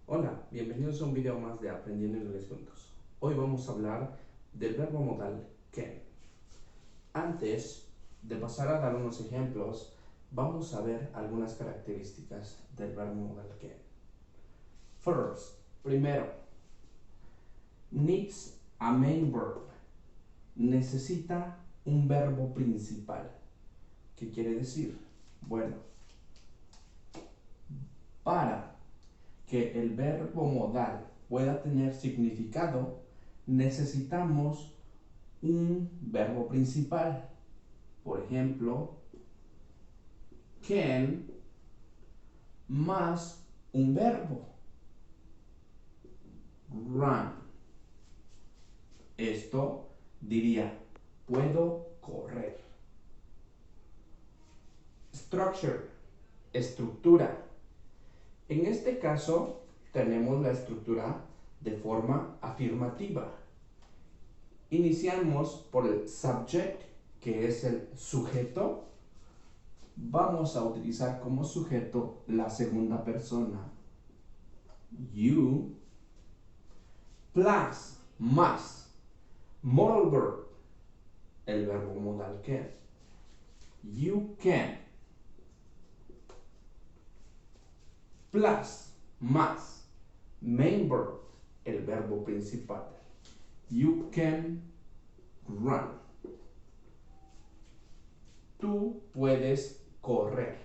Hola, bienvenidos a un video más de Aprendiendo Inglés Juntos. Hoy vamos a hablar del verbo modal can. Antes de pasar a dar unos ejemplos, vamos a ver algunas características del verbo modal can. First, primero, needs a main verb. Necesita un verbo principal. ¿Qué quiere decir? Bueno, para que el verbo modal pueda tener significado, necesitamos un verbo principal. Por ejemplo, can más un verbo, run. Esto diría, puedo correr. Structure, estructura. En este caso, tenemos la estructura de forma afirmativa. Iniciamos por el subject, que es el sujeto. Vamos a utilizar como sujeto la segunda persona, you, plus, más, modal verb, el verbo modal can. You can, plus, más, main verb, el verbo principal. You can run. Tú puedes correr.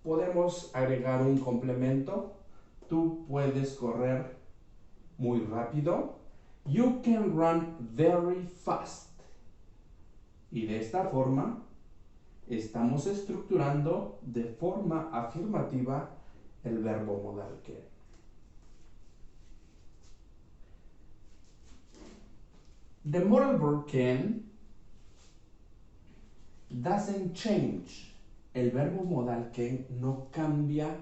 Podemos agregar un complemento. Tú puedes correr muy rápido. You can run very fast. Y de esta forma estamos estructurando de forma afirmativa el verbo modal can. The modal verb can doesn't change. El verbo modal can no cambia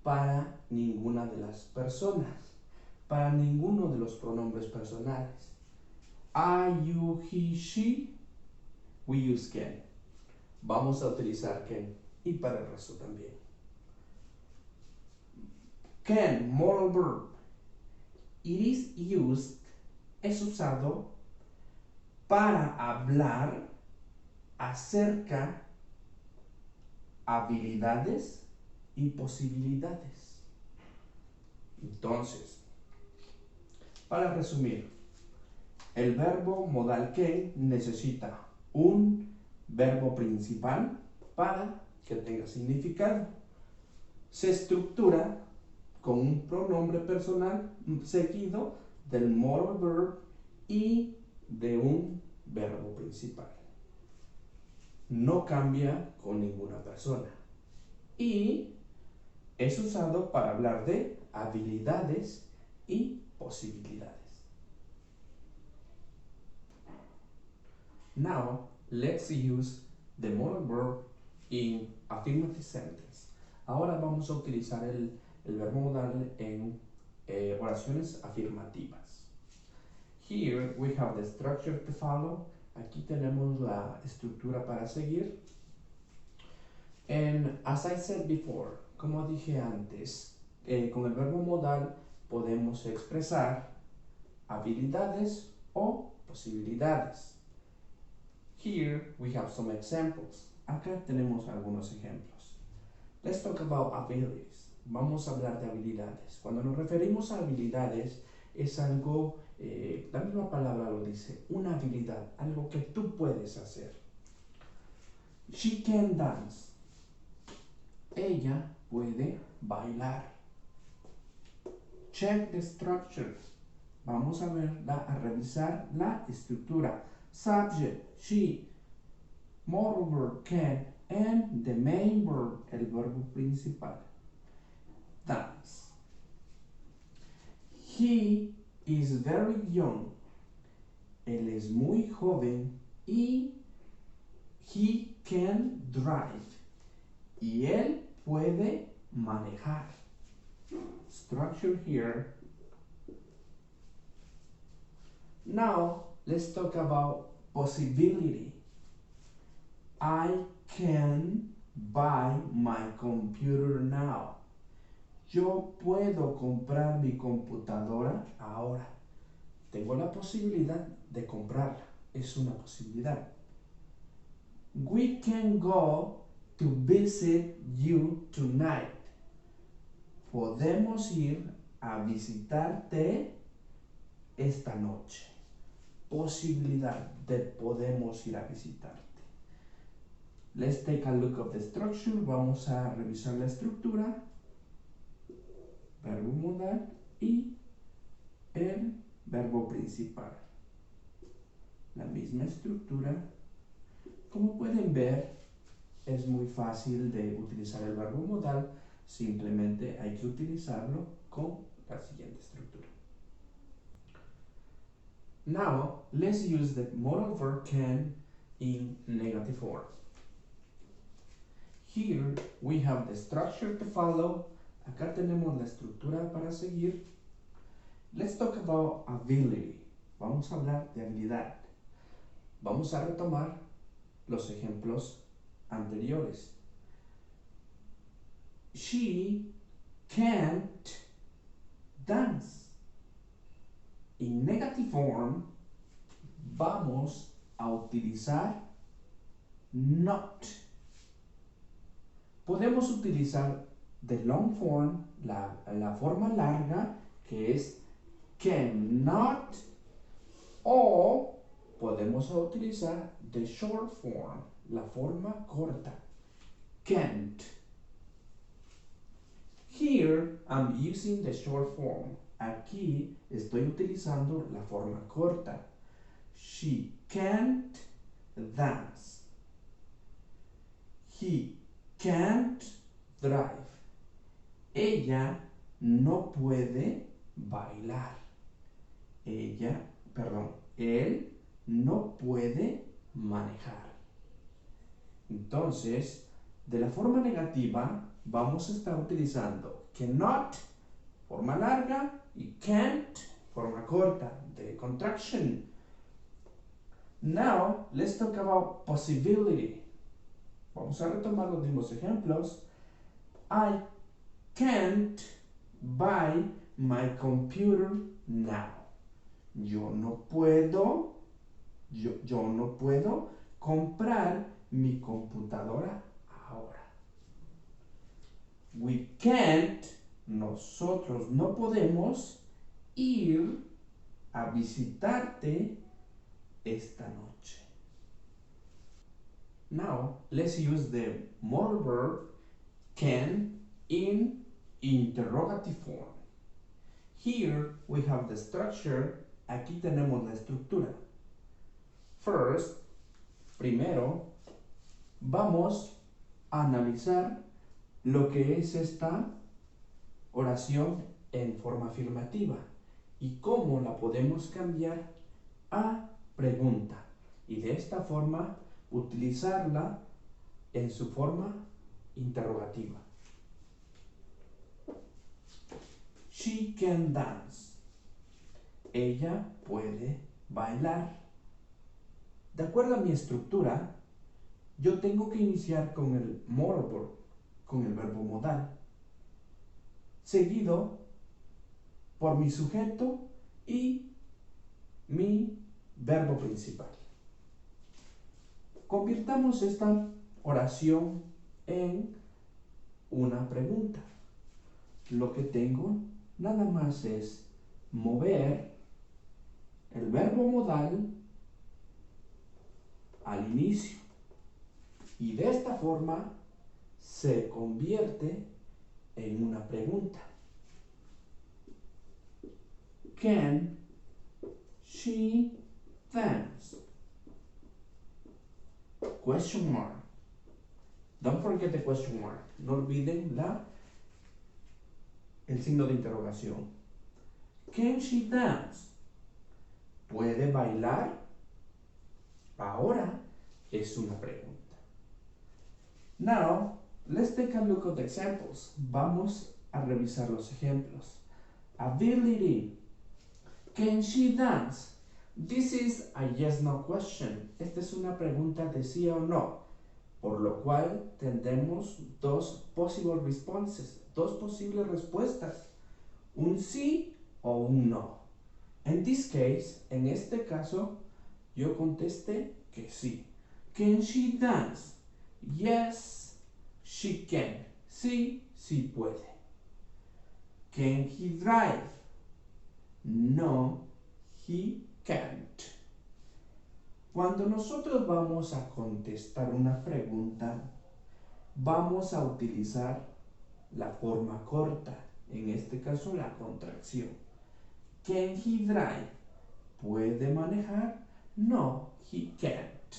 para ninguna de las personas, para ninguno de los pronombres personales. I, you, he, she, we use can. Vamos a utilizar can y para el resto también. Can, modal verb. It is used, es usado para hablar acerca habilidades y posibilidades. Entonces, para resumir, el verbo modal can necesita un verbo principal para que tenga significado. Se estructura con un pronombre personal seguido del modal verb y de un verbo principal. No cambia con ninguna persona. Y es usado para hablar de habilidades y posibilidades. Now, let's use the modal verb in affirmative sentence. Ahora vamos a utilizar el verbo modal en oraciones afirmativas. Here we have the structure to follow. Aquí tenemos la estructura para seguir. And as I said before, como dije antes, con el verbo modal podemos expresar habilidades o posibilidades. Here we have some examples. Acá tenemos algunos ejemplos. Let's talk about abilities. Vamos a hablar de habilidades. Cuando nos referimos a habilidades, es algo, la misma palabra lo dice, una habilidad, algo que tú puedes hacer. She can dance. Ella puede bailar. Check the structure. Vamos a revisar la estructura. Subject, she, modal verb, can, and the main verb, el verbo principal. Dance. He is very young. Él es muy joven y he can drive. Y él puede manejar. Structure here. Now, let's talk about possibility. I can buy my computer now. Yo puedo comprar mi computadora ahora. Tengo la posibilidad de comprarla. Es una posibilidad. We can go to visit you tonight. Podemos ir a visitarte esta noche. Posibilidad de podemos ir a visitarte. Let's take a look at the structure. Vamos a revisar la estructura. Verbo modal y el verbo principal. La misma estructura. Como pueden ver, es muy fácil de utilizar el verbo modal. Simplemente hay que utilizarlo con la siguiente estructura. Now, let's use the modal verb can in negative form. Here we have the structure to follow. Acá tenemos la estructura para seguir. Let's talk about ability. Vamos a hablar de habilidad. Vamos a retomar los ejemplos anteriores. She can't dance. En negative form vamos a utilizar not. Podemos utilizar the long form, la forma larga, que es cannot, o podemos utilizar the short form, la forma corta, can't. Here I'm using the short form. Aquí estoy utilizando la forma corta. She can't dance. He can't drive. Ella no puede bailar. Él no puede manejar. Entonces, de la forma negativa, vamos a estar utilizando cannot, forma larga, y can't, forma corta, de contraction. Now, let's talk about possibility. Vamos a retomar los mismos ejemplos. I can't buy my computer now. Yo no puedo comprar mi computadora ahora. We can't, nosotros no podemos ir a visitarte esta noche. Now, let's use the modal verb can in interrogative form. Here we have the structure. Aquí tenemos la estructura. First, primero, vamos a analizar lo que es esta oración en forma afirmativa y cómo la podemos cambiar a pregunta y de esta forma utilizarla en su forma interrogativa. She can dance. Ella puede bailar. De acuerdo a mi estructura, yo tengo que iniciar con el modal verb, con el verbo modal, seguido por mi sujeto y mi verbo principal. Convirtamos esta oración en una pregunta. Lo que tengo nada más es mover el verbo modal al inicio y de esta forma se convierte en una pregunta. Can she dance? Question mark. Don't forget the question mark. No olviden el signo de interrogación. Can she dance? ¿Puede bailar? Ahora es una pregunta. Now, let's take a look at the examples. Vamos a revisar los ejemplos. Ability. Can she dance? This is a yes-no question. Esta es una pregunta de sí o no. por lo cual tendremos dos possible responses, dos posibles respuestas, un sí o un no. En este caso, yo contesté que sí. Can she dance? Yes, she can. Sí, sí puede. Can he drive? No, he can't. Cuando nosotros vamos a contestar una pregunta, vamos a utilizar la forma corta, en este caso la contracción. Can he drive? ¿Puede manejar? No, he can't.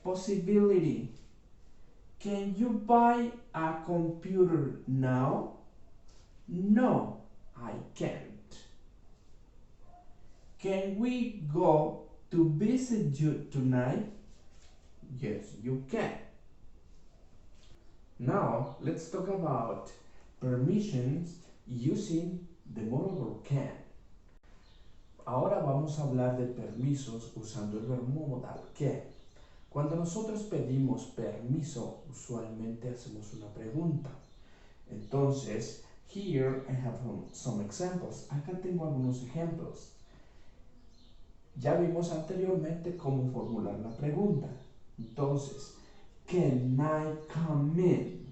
Possibility. Can you buy a computer now? No, I can't. Can we go to visit you tonight? Yes, you can. Now, let's talk about permissions using the modal verb can. Ahora vamos a hablar de permisos usando el verbo modal que. Cuando nosotros pedimos permiso, usualmente hacemos una pregunta. Entonces, here I have some examples. Acá tengo algunos ejemplos. Ya vimos anteriormente cómo formular la pregunta. Entonces, can I come in?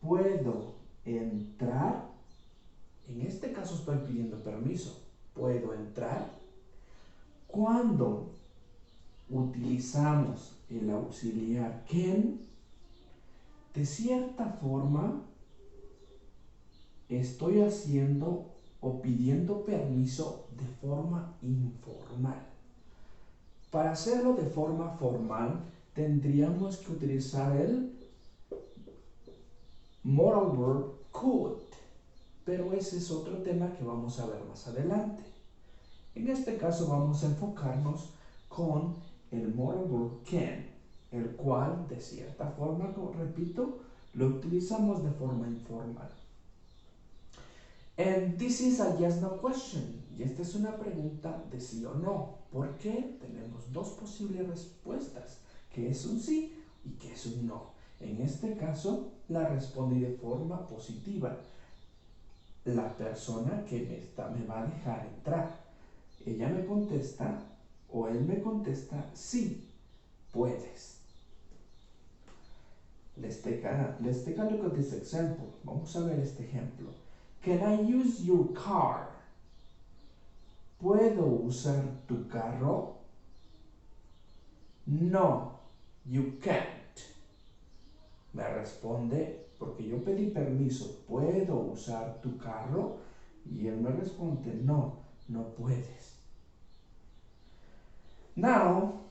¿Puedo entrar? En este caso estoy pidiendo permiso. ¿Puedo entrar? Cuando utilizamos el auxiliar can, de cierta forma estoy haciendo o pidiendo permiso de forma informal. Para hacerlo de forma formal, tendríamos que utilizar el modal verb could, pero ese es otro tema que vamos a ver más adelante. En este caso vamos a enfocarnos con el modal verb can, el cual de cierta forma, como repito, lo utilizamos de forma informal. And this is a yes no question. Y esta es una pregunta de sí o no. ¿Por qué? Tenemos dos posibles respuestas, que es un sí y que es un no. En este caso, la respondí de forma positiva. La persona que me va a dejar entrar, ella me contesta o él me contesta, sí, puedes. Let's take a look at this example. Vamos a ver este ejemplo. Can I use your car? ¿Puedo usar tu carro? No, you can't. Me responde, porque yo pedí permiso, ¿puedo usar tu carro? Y él me responde, no, no puedes. Now,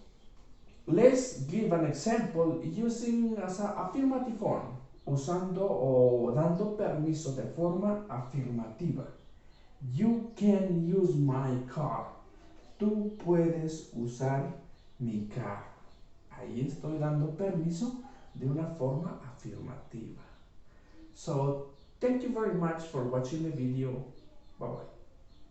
let's give an example using as an affirmative form, usando o dando permiso de forma afirmativa. You can use my car. Tú puedes usar mi carro. Ahí estoy dando permiso de una forma afirmativa. So, thank you very much for watching the video. Bye bye.